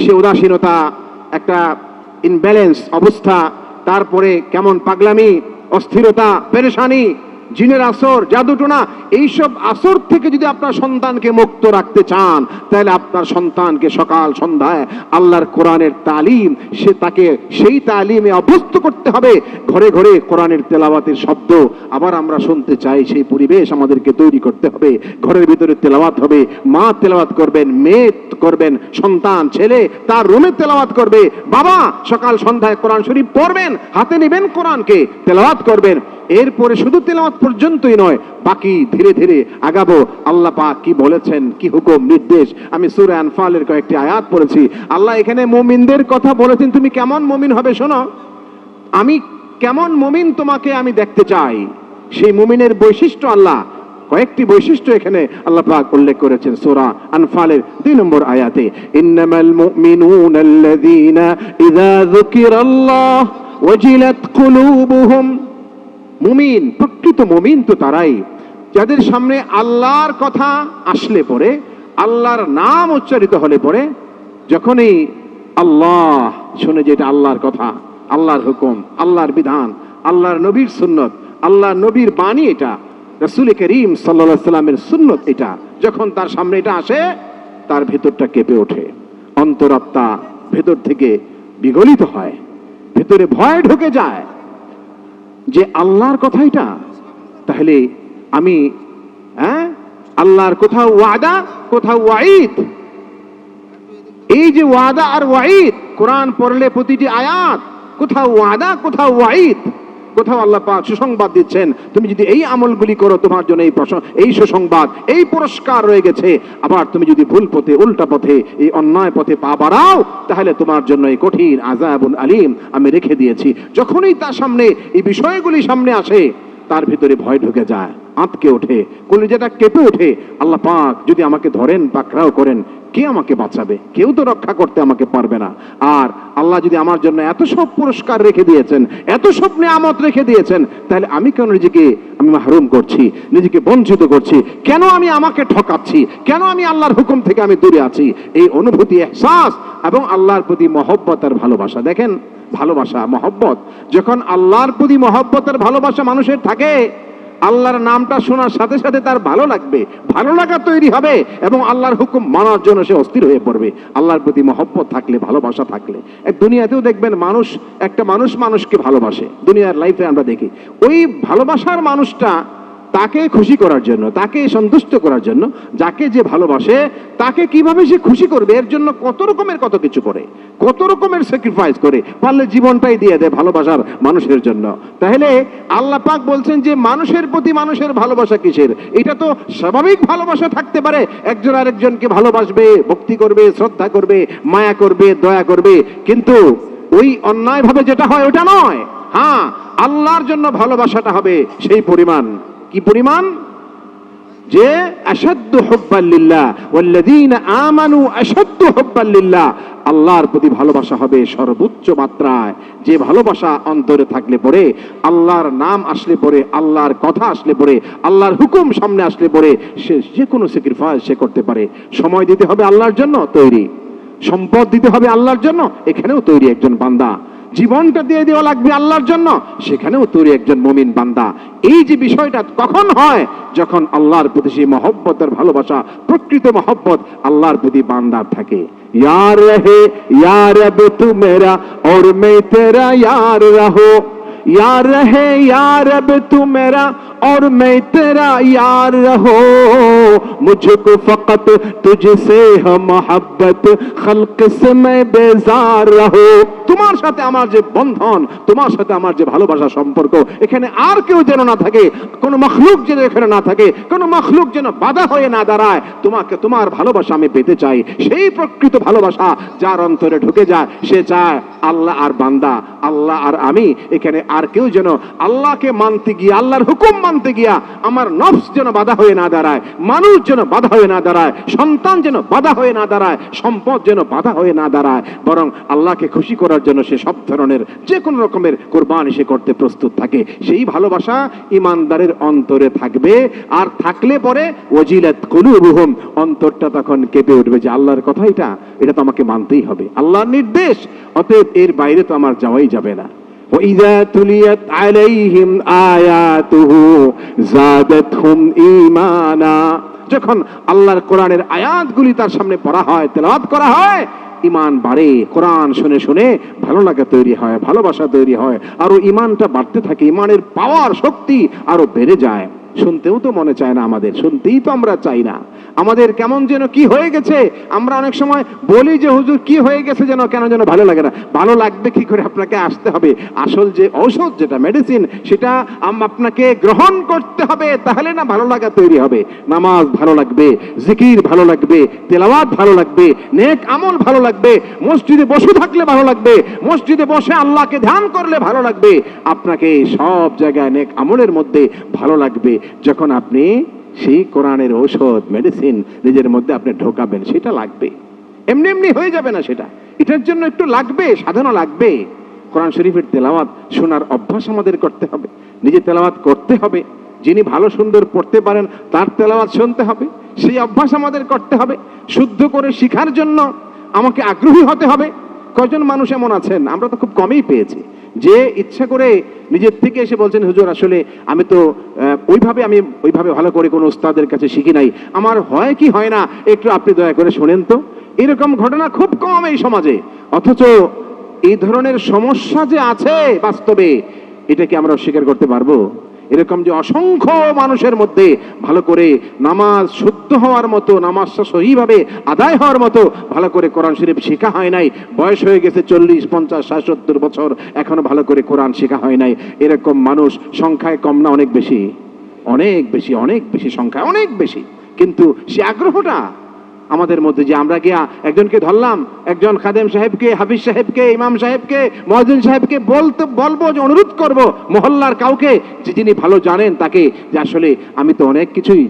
সে উদাসীনতা, একটা ইনব্যালেন্স অবস্থা, তারপরে কেমন পাগলামি, অস্থিরতা, পেরেশানি, জিনের আসর, জাদুটোনা, এইসব আসর থেকে যদি আপনার সন্তানকে মুক্ত রাখতে চান, তাহলে আপনার সন্তানকে সকাল সন্ধ্যায় আল্লাহর কোরআনের তালিম, সে তাকে সেই তালিমে অভ্যস্ত করতে হবে। ঘরে ঘরে কোরআনের তেলাওয়াতের শব্দ আবার আমরা শুনতে চাই, সেই পরিবেশ আমাদেরকে তৈরি করতে হবে। ঘরের ভিতরে তেলাওয়াত হবে, মা তেলাওয়াত করবেন, মেয়ে করবেন, সন্তান ছেলে তার রুমে তেলাওয়াত করবে, বাবা সকাল সন্ধ্যায় কোরআন শরীফ পড়বেন, হাতে নেবেন কোরআনকে, তেলাওয়াত করবেন। এরপরে শুধু তেলাওয়াত পর্যন্তই নয়, বাকি ধীরে ধীরে আগাবো। আল্লাহ পাক কি বলেছেন, কি হুকুম নির্দেশ, আমি সূরা আনফালের কয়েকটি আয়াত পড়েছি। আল্লাহ এখানে মুমিনদের কথা বলেছেন, তুমি কেমন মুমিন হবে শোনো, আমি কেমন মুমিন তোমাকে আমি দেখতে চাই। সেই মুমিনের বৈশিষ্ট্য, আল্লাহ কয়েকটি বৈশিষ্ট্য এখানে আল্লাহ পাক উল্লেখ করেছেন সূরা আনফালের ২ নম্বর আয়াতে, ইন্নামাল মুমিনুনাল্লাযীনা ইযা যুকিরাল্লাহ ওয়াজিলাত কুলুবুহুম। মুমিন, প্রকৃত মুমিন তো তারাই যাদের সামনে আল্লাহর কথা আসলে পরে, আল্লাহর নাম উচ্চারিত হলে পরে, যখনই আল্লাহ শুনে যে এটা আল্লাহর কথা, আল্লাহর হুকুম, আল্লাহর বিধান, আল্লাহর নবীর সুন্নত, আল্লাহর নবীর বাণী, এটা রাসূল করিম সাল্লাল্লাহু আলাইহি সাল্লামের সুন্নত, এটা যখন তার সামনে এটা আসে, তার ভেতরটা কেঁপে ওঠে, অন্তরাত্মা ভেতর থেকে বিগলিত হয়, ভেতরে ভয় ঢুকে যায় যে আল্লাহর কথা এটা, তাহলে আমি আল্লাহর কোথাও ওয়াদা, কোথাও ওয়াঈদ, এই যে ওয়াদা আর ওয়াঈদ, কোরআন পড়লে প্রতিটি আয়াত কোথাও ওয়াদা, কোথাও ওয়াঈদ, কোথাও আল্লাহ পাক সুসংবাদ দিচ্ছেন, তুমি যদি এই আমলগুলি করো তোমার জন্য এই সুসংবাদ, এই পুরস্কার রয়ে গেছে। আবার তুমি যদি ভুল পথে, উল্টা পথে, এই অন্যায় পথে পা বাড়াও, তাহলে তোমার জন্য এই কঠিন আযাবুল আলীম আমি রেখে দিয়েছি। যখনই তার সামনে এই বিষয়গুলি সামনে আসে, তার ভিতরে ভয় ঢুকে যায়, আঁতকে ওঠে, কলিজাটা কেঁপে ওঠে। আল্লাহ পাক যদি আমাকে ধরেন পাকড়াও করেন, কে আমাকে বাঁচাবে? কেউ তো রক্ষা করতে আমাকে পারবে না। আর আল্লাহ যদি আমার জন্য এত সব পুরস্কার রেখে দিয়েছেন, এত সব নিয়ামত রেখে দিয়েছেন, তাহলে আমি কেন নিজেকে মাহরুম করছি, নিজেকে বঞ্চিত করছি? কেন আমি আমাকে ঠকাচ্ছি? কেন আমি আল্লাহর হুকুম থেকে আমি দূরে আছি? এই অনুভূতি, এহসাস এবং আল্লাহর প্রতি মহব্বত আর ভালোবাসা। দেখেন, ভালোবাসা, মহব্বত, যখন আল্লাহর প্রতি মহব্বতের ভালোবাসা মানুষের থাকে, আল্লাহর নামটা শোনার সাথে সাথে তার ভালো লাগবে, ভালো লাগা তৈরি হবে এবং আল্লাহর হুকুম মানার জন্য সে অস্থির হয়ে পড়বে। আল্লাহর প্রতি মহব্বত থাকলে, ভালোবাসা থাকলে, এক দুনিয়াতেও দেখবেন মানুষ, একটা মানুষ মানুষকে ভালোবাসে, দুনিয়ার লাইফে আমরা দেখি। ওই ভালোবাসার মানুষটা তাকে খুশি করার জন্য, তাকে সন্তুষ্ট করার জন্য, যাকে যে ভালোবাসে তাকে কিভাবে সে খুশি করবে এর জন্য কত রকমের কত কিছু করে, কত রকমের স্যাক্রিফাইস করে, পারলে জীবনটাই দিয়ে দেয় ভালোবাসার মানুষের জন্য। তাহলে আল্লাহ পাক বলছেন যে মানুষের প্রতি মানুষের ভালোবাসা কিসের? এটা তো স্বাভাবিক ভালোবাসা থাকতে পারে, একজন আরেকজনকে ভালোবাসবে, ভক্তি করবে, শ্রদ্ধা করবে, মায়া করবে, দয়া করবে, কিন্তু ওই অন্যায় ভাবে যেটা হয় ওটা নয়। হ্যাঁ, আল্লাহর জন্য ভালোবাসাটা হবে সেই পরিমাণ। কি পরিমাণ? যে আশাদ্দু হুব্বান লিল্লাহ ওয়াল্লাযীনা আমানু আশাদ্দু হুব্বান লিল্লাহ, আল্লাহর প্রতি ভালোবাসা হবে সর্বোচ্চ মাত্রায়। যে ভালোবাসা অন্তরে থাকলে পরে, আল্লাহর নাম আসলে পরে, আল্লাহর কথা আসলে পরে, আল্লাহর হুকুম সামনে আসলে পরে, সে যে কোনো স্যাক্রিফাইস সে করতে পারে। সময় দিতে হবে আল্লাহর জন্য, তৈরি। সম্পদ দিতে হবে আল্লাহর জন্য, এখানেও তৈরি একজন বান্দা। জীবনটা দিয়ে দেওয়া লাগবে আল্লাহর জন্য, সেখানেও তৈরি একজন মুমিন বান্দা। এই যে বিষয়টা কখন হয়? যখন আল্লাহর প্রতি সেই মহব্বতের ভালোবাসা, প্রকৃত মহব্বত আল্লাহর প্রতি বান্দার থাকে। यार रहे यार अब तू मेरा और मैं तेरा यार रहो, यार रहे यार अब तू मेरा और मैं तेरा यार रहो, मुझको फकत तुझसे है मोहब्बत, खल्क से मैं बेजार रहो। তোমার সাথে আমার যে বন্ধন, তোমার সাথে আমার যে ভালোবাসা সম্পর্ক, এখানে আর কেউ যেন না থাকে, কোন মখলুক যেন এখানে না থাকে, কোন মখলুক যেন বাধা হয়ে না দাঁড়ায়। তোমাকে, তোমার ভালোবাসা আমি পেতে চাই। সেই প্রকৃত ভালোবাসা যার অন্তরে ঢুকে যায়, সে চায় আল্লাহ আর বান্দা, আল্লাহ আর আমি, এখানে আর কেউ যেন আল্লাহকে মানতে গিয়ে, আল্লাহর হুকুম মানতে গিয়া আমার নফস যেন বাধা হয়ে না দাঁড়ায়, মানুষ যেন বাধা হয়ে না দাঁড়ায়, সন্তান যেন বাধা হয়ে না দাঁড়ায়, সম্পদ যেন বাধা হয়ে না দাঁড়ায়, বরং আল্লাহকে খুশি করার জন্য সে সব ধরনের যে কোনো রকমের কোরবানি সে করতে প্রস্তুত থাকে। সেই ভালোবাসা ইমানদারের অন্তরে থাকবে। আর থাকলে পরে ওয়াজিলাত কুলুবুহুম, অন্তরটা তখন কেঁপে উঠবে যে আল্লাহর কথা, এটা তো আমাকে মানতেই হবে, আল্লাহর নির্দেশ, অতএব এর বাইরে তো আমার যাওয়াই যাবে না। وَإِذَا تُلِيَتْ عَلَيْهِمْ آيَاتُهُ زَادَتْهُمْ إِيمَانًا, যখন আল্লাহর কোরআনের আয়াতগুলি তার সামনে পড়া হয়, তেলাওয়াত করা হয়, ইমান বাড়ে। কোরআন শুনে শুনে ভালো লাগা তৈরি হয়, ভালোবাসা তৈরি হয়, আরো ইমানটা বাড়তে থাকে, ইমানের পাওয়ার, শক্তি আরো বেড়ে যায়। শুনতেও তো মনে চায় না আমাদের, শুনতেই তো আমরা চাই না। আমাদের কেমন যেন কি হয়ে গেছে, আমরা অনেক সময় বলি যে হুজুর কি হয়ে গেছে যেন, কেন যেন ভালো লাগে না। ভালো লাগবে কি করে? আপনাকে আসতে হবে, আসল যে ঔষধ, যেটা মেডিসিন, সেটা আপনাকে গ্রহণ করতে হবে, তাহলে না ভালো লাগা তৈরি হবে। নামাজ ভালো লাগবে, জিকির ভালো লাগবে, তেলাওয়াত ভালো লাগবে, নেক আমল ভালো লাগবে, মসজিদে বসে থাকলে ভালো লাগবে, মসজিদে বসে আল্লাহকে ধ্যান করলে ভালো লাগবে, আপনাকে সব জায়গায় নেক আমলের মধ্যে ভালো লাগবে। যখন আপনি সেই কোরআনের ঔষধ, মেডিসিন নিজের মধ্যে আপনি ঢোকাবেন, সেটা লাগবে, এমনি এমনি হয়ে যাবে না সেটা, এটার জন্য একটু লাগবে, সাধনা লাগবে। কোরআন শরীফের তেলাওয়াত শোনার অভ্যাস আমাদের করতে হবে, নিজে তেলাওয়াত করতে হবে। যিনি ভালো সুন্দর পড়তে পারেন তার তেলাওয়াত শুনতে হবে, সেই অভ্যাস আমাদের করতে হবে। শুদ্ধ করে শিখার জন্য আমাকে আগ্রহী হতে হবে। কয়জন মানুষ এমন আছেন, আমরা তো খুব কমই পেয়েছি, যে ইচ্ছা করে নিজের থেকে এসে বলছেন হুজুর আসলে আমি তো ওইভাবে ভালো করে কোনো উস্তাদের কাছে শিখি নাই, আমার হয় কি হয় না একটু আপনি দয়া করে শোনেন তো। এরকম ঘটনা খুব কম এই সমাজে। অথচ এই ধরনের সমস্যা যে আছে বাস্তবে, এটা কি আমরা অস্বীকার করতে পারবো? এরকম যে অসংখ্য মানুষের মধ্যে ভালো করে নামাজ শুদ্ধ হওয়ার মতো, নামাজটা সহিভাবে আদায় হওয়ার মতো ভালো করে কোরআন শরীফ শেখা হয় নাই, বয়স হয়ে গেছে 40, 50, 60, 70 বছর, এখনো ভালো করে কোরআন শেখা হয় নাই, এরকম মানুষ সংখ্যায় কম না অনেক বেশি? অনেক বেশি, অনেক বেশি সংখ্যায়, অনেক বেশি। কিন্তু সে আগ্রহটা আমাদের মধ্যে যে আমরা গিয়া একজনকে ধরলাম, একজন খাদেম সাহেবকে, হাফিজ সাহেবকে, ইমাম সাহেবকে, মুয়াজ্জিন সাহেবকে বলবো যে অনুরোধ করব মহল্লার কাউকে যে যিনি ভালো জানেন তাকে, যে আসলে আমি তো অনেক কিছুই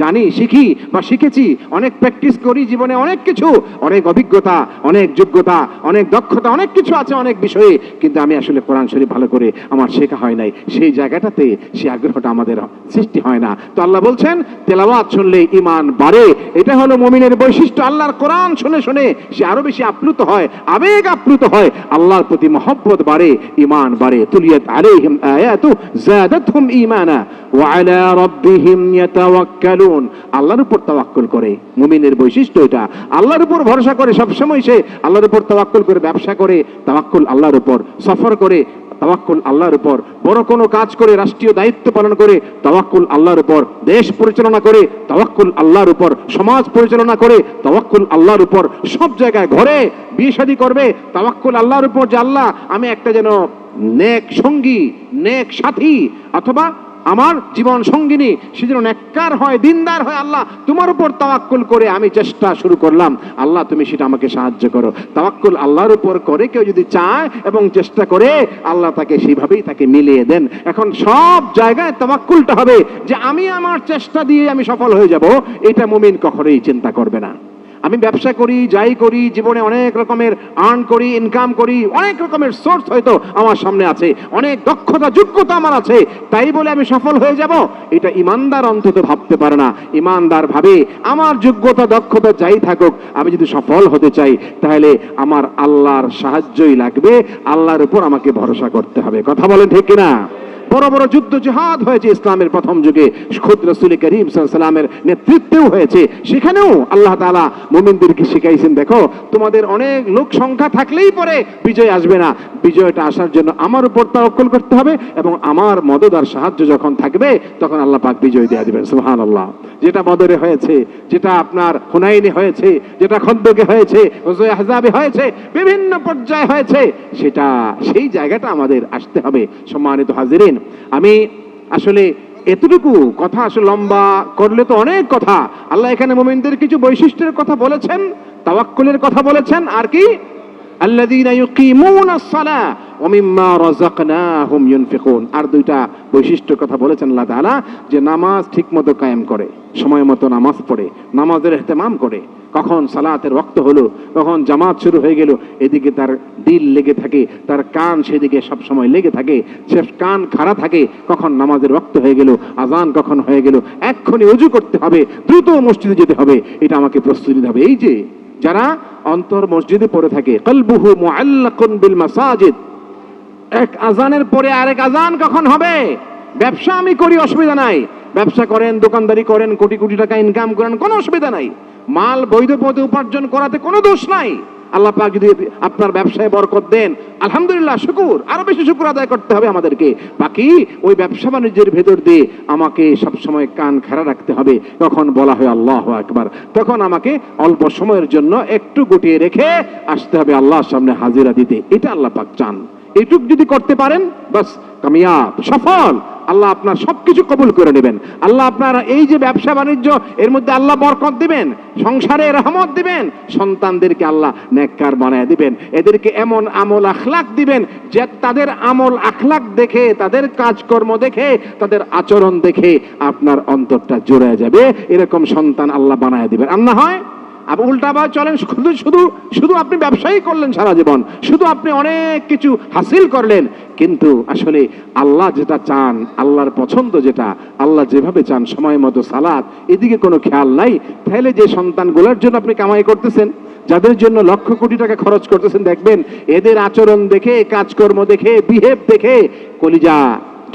জানি, শিখি বা শিখেছি, অনেক প্র্যাকটিস করি জীবনে, অনেক কিছু, অনেক অভিজ্ঞতা, অনেক যোগ্যতা, অনেক দক্ষতা, অনেক কিছু আছে অনেক বিষয়ে, কিন্তু আমি আসলে কোরআন শরীফ ভালো করে আমার শেখা হয় নাই। সেই জায়গাটাতে সেই আগ্রহটা আমাদের সৃষ্টি হয় না। তো আল্লাহ বলছেন তেলাওয়াত শুনলে ঈমান বাড়ে। এটা হলো মুমিনের বৈশিষ্ট্য। আল্লাহর কোরআন শুনে শুনে সে আরো বেশি আপ্লুত হয়, আবেগ আপ্লুত হয়, আল্লাহর প্রতি মহব্বত বাড়ে, ঈমান বাড়ে। তুলিয়াত আলাইহিম আয়াতু যাদাতহুম ঈমানা ওয়া আলা রাব্বিহিম ইয়াতাওয়াক্কালুন। আল্লাহর উপর তাওয়াক্কুল করে, মুমিনের বৈশিষ্ট্য এটা। আল্লাহর উপর ভরসা করে, সবসময় সে আল্লাহর উপর তাওয়াক্কুল করে, ব্যবসা করে তাওয়াক্কুল আল্লাহর উপর, সফর করে তাওয়াক্কুল আল্লাহর উপর, বড় কোনো কাজ করে, রাষ্ট্রীয় দায়িত্ব পালন করে তাওয়াক্কুল আল্লাহর উপর, দেশ পরিচালনা করে তাওয়াক্কুল আল্লাহর উপর, সমাজ পরিচালনা করে তাওয়াক্কুল আল্লাহর উপর, সব জায়গায় ঘরে বিয়ে শাদী করবে তাওয়াক্কুল আল্লাহর উপর, যে আল্লাহ আমি একটা যেন নেক সঙ্গী, নেক সাথী, অথবা আমার জীবন সঙ্গিনী সে যেন নেককার হয়, দিনদার হয়। আল্লাহ তোমার উপর তাওয়াক্কুল করে আমি চেষ্টা শুরু করলাম, আল্লাহ তুমি সেটা আমাকে সাহায্য করো। তাওয়াক্কুল আল্লাহর উপর করে কেউ যদি চায় এবং চেষ্টা করে, আল্লাহ তাকে সেইভাবেই তাকে মিলিয়ে দেন। এখন সব জায়গায় তাওয়াক্কুলটা হবে যে আমি আমার চেষ্টা দিয়ে আমি সফল হয়ে যাব, এটা মুমিন কখনোই চিন্তা করবে না। আমি ব্যবসা করি, যাই করি, জীবনে অনেক রকমের আর্ন করি, ইনকাম করি, অনেক রকমের সোর্স হয়তো আমার সামনে আছে, অনেক দক্ষতা যোগ্যতা আমার আছে, তাই বলে আমি সফল হয়ে যাব, এটা ইমানদার অন্তত ভাবতে পারে না। ইমানদার ভাবে আমার যোগ্যতা দক্ষতা যাই থাকুক, আমি যদি সফল হতে চাই তাহলে আমার আল্লাহর সাহায্যই লাগবে, আল্লাহর উপর আমাকে ভরসা করতে হবে। কথা বলেন ঠিক কিনা? বড় বড় যুদ্ধ জিহাদ হয়েছে ইসলামের প্রথম যুগে, খুদ রাসূল করিম সাল্লাল্লাহু আলাইহি ওয়াসাল্লামের নেতৃত্বেও হয়েছে। সেখানেও আল্লাহ তাআলা মুমিনদেরকে শিখাইছেন, দেখো তোমাদের অনেক লোক সংখ্যা থাকলেই পরে বিজয় আসবে না, বিজয়টা আসার জন্য আমার উপর তাওয়াক্কুল করতে হবে, এবং আমার মদদ আর সাহায্য যখন থাকবে তখন আল্লাহ পাক বিজয় দিয়ে দিবেন। সুবহানাল্লাহ। যেটা বদরে হয়েছে, যেটা আপনার হুনাইনে হয়েছে, যেটা খন্দকে হয়েছে, গজওয়ে আহজাবে হয়েছে, বিভিন্ন পর্যায়ে হয়েছে, সেটা সেই জায়গাটা আমাদের আসতে হবে। সম্মানিত হাজিরিন, আমি আসলে এতটুকু কথা, আসলে লম্বা করলে তো অনেক কথা। আল্লাহ এখানে মুমিনদের কিছু বৈশিষ্ট্যের কথা বলেছেন, তাওয়াক্কুলের কথা বলেছেন, আর কি আল্লাযীনা ইউকিমুনাস সালাহ ওয়া মিম্মা রাযাকনাহুম ইউনফিকুন। আর দুইটা বৈশিষ্ট্যের কথা বলেছেন আল্লাহ তাআলা, যে নামাজ ঠিকমতো কায়েম করে, সময় মতো নামাজ পড়ে, নামাজের ইহতিমাম করে, কখন সালাতের ওয়াক্ত হলো, কখন জামাত শুরু হয়ে গেল, এদিকে তার দিল লেগে থাকে, তার কান সেদিকে সব সময় লেগে থাকে, সে কান খাড়া থাকে, কখন নামাজের ওয়াক্ত হয়ে গেল, আজান কখন হয়ে গেল, এক্ষুনি ওযু করতে হবে, দ্রুত মসজিদে যেতে হবে, এটা আমাকে প্রস্তুতি নিতে হবে। এই যে যারা অন্তর মসজিদে পড়ে থাকে, কলবুহু মুআল্লাকুন বিল মাসাজিদ, এক আজানের পরে আরেক আজান কখন হবে? ব্যবসা আমি করি, অসুবিধা নাই, ব্যবসা করেন, দোকানদারি করেন, কোটি কোটি টাকা ইনকাম করেন, কোনো অসুবিধা নাই, মাল বৈধ পথে উপার্জন করাতে কোনো দোষ নাই। আল্লাহ পাক যদি আপনার ব্যবসায় বরকত দেন, আলহামদুলিল্লাহ, শুকর, আরো বেশি শুকর আদায় করতে হবে আমাদেরকে। বাকি ওই ব্যবসা বাণিজ্যের ভেতর দিয়ে আমাকে সবসময় কান খাড়া রাখতে হবে, কখন বলা হয় আল্লাহু আকবার, তখন আমাকে অল্প সময়ের জন্য একটু গুটিয়ে রেখে আসতে হবে আল্লাহর সামনে হাজিরা দিতে। এটা আল্লাহ পাক চান। এটুক যদি করতে পারেন, বাস কামিয়াব, সফল। আল্লাহ আপনার সবকিছু কবুল করে নেবেন। আল্লাহ আপনার এই যে ব্যবসা বাণিজ্য, এর মধ্যে আল্লাহ বরকত দিবেন, সংসারে রহমত দিবেন, সন্তানদেরকে আল্লাহ নেককার বানায় দিবেন, এদেরকে এমন আমল আখলাক দিবেন যে তাদের আমল আখলাক দেখে, তাদের কাজকর্ম দেখে, তাদের আচরণ দেখে আপনার অন্তরটা জুড়ে যাবে। এরকম সন্তান আল্লাহ বানায় দিবেন। আর না হয় আপনি উল্টাভাবে চলেন, শুধু শুধু শুধু আপনি ব্যবসায়ী করলেন সারা জীবন, শুধু আপনি অনেক কিছু হাসিল করলেন, কিন্তু আসলে আল্লাহ যেটা চান, আল্লাহর পছন্দ যেটা, আল্লাহ যেভাবে চান, সময় মতো সালাত, এদিকে কোনো খেয়াল নাই, তাহলে যে সন্তানগুলোর জন্য আপনি কামাই করতেছেন, যাদের জন্য লক্ষ কোটি টাকা খরচ করতেছেন, দেখবেন এদের আচরণ দেখে, কাজকর্ম দেখে, বিহেভ দেখে কলিজা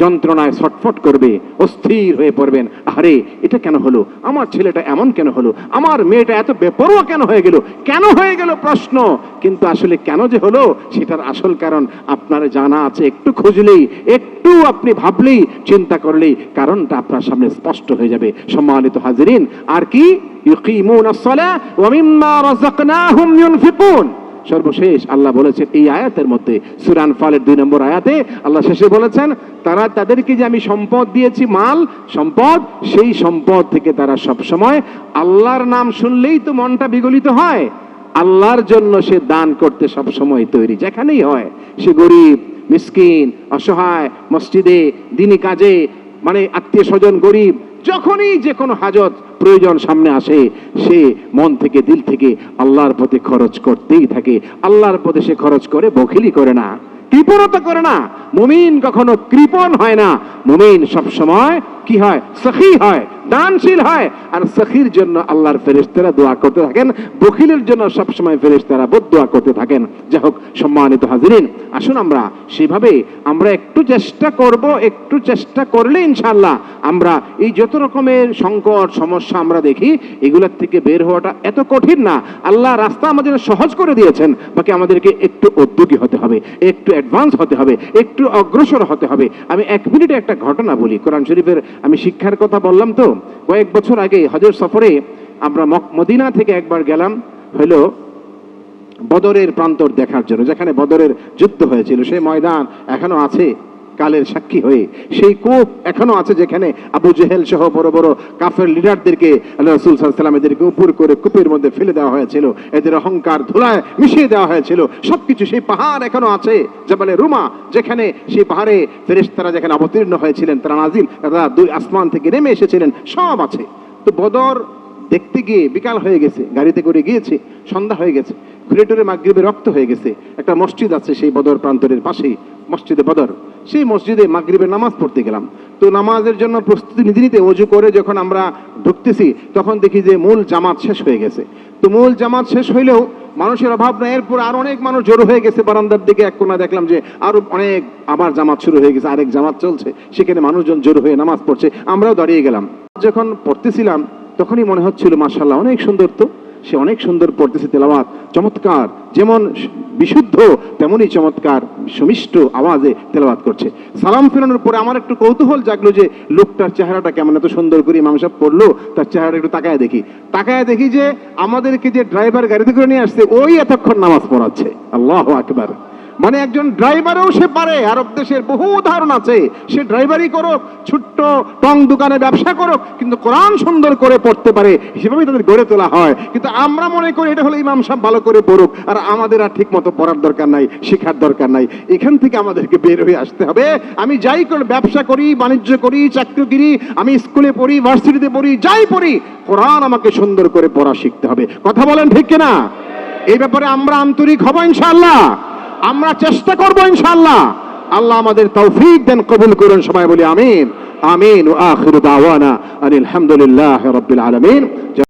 যন্ত্রণায় ছটফট করবে, অস্থির হয়ে পড়বেন। আরে এটা কেন হলো, আমার ছেলেটা এমন কেন হলো, আমার মেয়েটা এত বেপরোয়া কেন হয়ে গেল, কেন হয়ে গেল প্রশ্ন, কিন্তু আসলে কেন যে হলো সেটার আসল কারণ আপনার জানা আছে। একটু খুঁজলেই, একটু আপনি ভাবলেই, চিন্তা করলেই কারণটা আপনার সামনে স্পষ্ট হয়ে যাবে। সম্মানিত হাজিরিন, আর কি ইউকিমুনাস সালাহ ওয়া মিম্মা রাযাকনাহুম ইউনফিকুন, সর্বশেষ আল্লাহ বলেছেন এই আয়াতের মধ্যে, সূরা আনফালের 2 নম্বর আয়াতে আল্লাহ শেষে বলেছেন, তাদেরকে যে আমি সম্পদ দিয়েছি, মাল সম্পদ, সেই সম্পদ থেকে তারা সবসময় আল্লাহর নাম শুনলেই তো মনটা বিগলিত হয়, আল্লাহর জন্য সে দান করতে সবসময় তৈরি, যেখানেই হয়, সে গরিব মিসকিন অসহায়, মসজিদে দ্বীনি কাজে, মানে আত্মীয় স্বজন গরিব, যখনই যে কোনো হাজত প্রয়োজন সামনে আসে, সে মন থেকে দিল থেকে আল্লাহর পথে খরচ করতেই থাকে। আল্লাহর পথে সে খরচ করে, বখিলি করে না, কৃপণতা করে না। মুমিন কখনো কৃপণ হয় না, মুমিন সব সময় কি হয়, সখী হয়, দানশীল হয়। আর সখীর জন্য আল্লাহর ফেরেশতারা দোয়া করতে থাকেন, বখিলের জন্য সব সময় ফেরেশতারা বদদোয়া করতে থাকেন। যাই হোক, সম্মানিত হাজিরিন, আসুন আমরা সেভাবে আমরা একটু চেষ্টা করব, একটু চেষ্টা করলে ইনশাআল্লাহ আমরা এই যত রকমের সংকট সমস্যা আমরা দেখি, এগুলোর থেকে বের হওয়াটা এত কঠিন না। আল্লাহ রাস্তা আমাদের সহজ করে দিয়েছেন, বাকি আমাদেরকে একটু উদ্যোগী হতে হবে, একটু অ্যাডভান্স হতে হবে, একটু অগ্রসর হতে হবে। আমি 1 মিনিটে একটা ঘটনা বলি। কোরআন শরীফের আমি শিক্ষার কথা বললাম তো, কয়েক বছর আগে হজের সফরে আমরা মদিনা থেকে একবার গেলাম হলো বদরের প্রান্তর দেখার জন্য, যেখানে বদরের যুদ্ধ হয়েছিল। সেই ময়দান এখনো আছে কালের সাক্ষী হয়ে, সেই কূপ এখনো আছে যেখানে আবু জেহেল সহ বড় বড় কাফের লিডারদেরকে আল্লাহ রাসূল সাল্লাল্লাহু আলাইহি ওয়াসাল্লাম এদেরকে উপর করে কূপের মধ্যে ফেলে দেওয়া হয়েছিল, এদের অহংকার ধুলায় মিশিয়ে দেওয়া হয়েছিল। সবকিছু, সেই পাহাড় এখনো আছে, জাবালে রুমা, যেখানে সেই পাহাড়ে ফেরেশতারা যেখানে অবতীর্ণ হয়েছিলেন, তারা নাজিল, তারা 2 আসমান থেকে নেমে এসেছিলেন, সব আছে। তো বদর দেখতে গিয়ে বিকাল হয়ে গেছে, গাড়িতে করে গিয়েছে, সন্ধ্যা হয়ে গেছে, ঘুরে টুরে মাগরিবে রক্ত হয়ে গেছে। একটা মসজিদ আছে সেই বদর প্রান্তরের পাশেই, মসজিদে বদর, সেই মসজিদে মাগরিবের নামাজ পড়তে গেলাম। তো নামাজের জন্য প্রস্তুতি নিতে নিতে ওযু করে যখন আমরা ঢুকতেছি, তখন দেখি যে মূল জামাত শেষ হয়ে গেছে। তো মূল জামাত শেষ হইলেও মানুষের অভাব নাই, এরপর আর অনেক মানুষ জড়ো হয়ে গেছে বারান্দার দিকে। এক কোণা দেখলাম যে আরো অনেক, আবার জামাত শুরু হয়ে গেছে, আরেক জামাত চলছে, সেখানে মানুষজন জড়ো হয়ে নামাজ পড়ছে, আমরাও দাঁড়িয়ে গেলাম। যখন পড়তেছিলাম তখনই মনে হচ্ছিল মাশাআল্লাহ অনেক সুন্দর, তো সে অনেক সুন্দর পড়তেছে, তেলাওয়াত চমৎকার, যেমন বিশুদ্ধ তেমনই চমৎকার সুমিষ্ট আওয়াজে তেলাওয়াত করছে। সালাম ফেরানোর পরে আমার একটু কৌতূহল জাগলো যে লোকটার চেহারাটা কেমন, এত সুন্দর করে ইমাম সাহেব পড়লো, তার চেহারাটা একটু তাকায় দেখি যে আমাদেরকে যে ড্রাইভার গাড়িতে করে নিয়ে আসছে, ওই এতক্ষণ নামাজ পড়াচ্ছে। আল্লাহু আকবার। মানে একজন ড্রাইভারও সে পারে, আরব দেশের বহু উদাহরণ আছে, সে ড্রাইভারি করুক, ছোট্ট টং দোকানে ব্যবসা করুক, কিন্তু কোরআন সুন্দর করে পড়তে পারে, সেভাবেই তাদের গড়ে তোলা হয়। কিন্তু আমরা মনে করি এটা হলো ইমাম সাহেব ভালো করে পড়ুক, আর আমাদের আর ঠিক মতো পড়ার দরকার নাই, শেখার দরকার নাই। এখান থেকে আমাদেরকে বের হয়ে আসতে হবে। আমি যাই করে ব্যবসা করি, বাণিজ্য করি, চাকরি করি, আমি স্কুলে পড়ি, ভার্সিটিতে পড়ি, যাই পড়ি, কোরআন আমাকে সুন্দর করে পড়া শিখতে হবে। কথা বলেন ঠিক কিনা? এই ব্যাপারে আমরা আন্তরিক হব ইনশাআল্লাহ, আমরা চেষ্টা করব ইনশাআল্লাহ। আল্লাহ আমাদের তৌফিক দেন, কবুল করুন। সবাই বলি আমিন। আমিন। ওয়া আখিরু দাওয়ানা আনিল হামদুলিল্লাহি রাব্বিল আলামিন।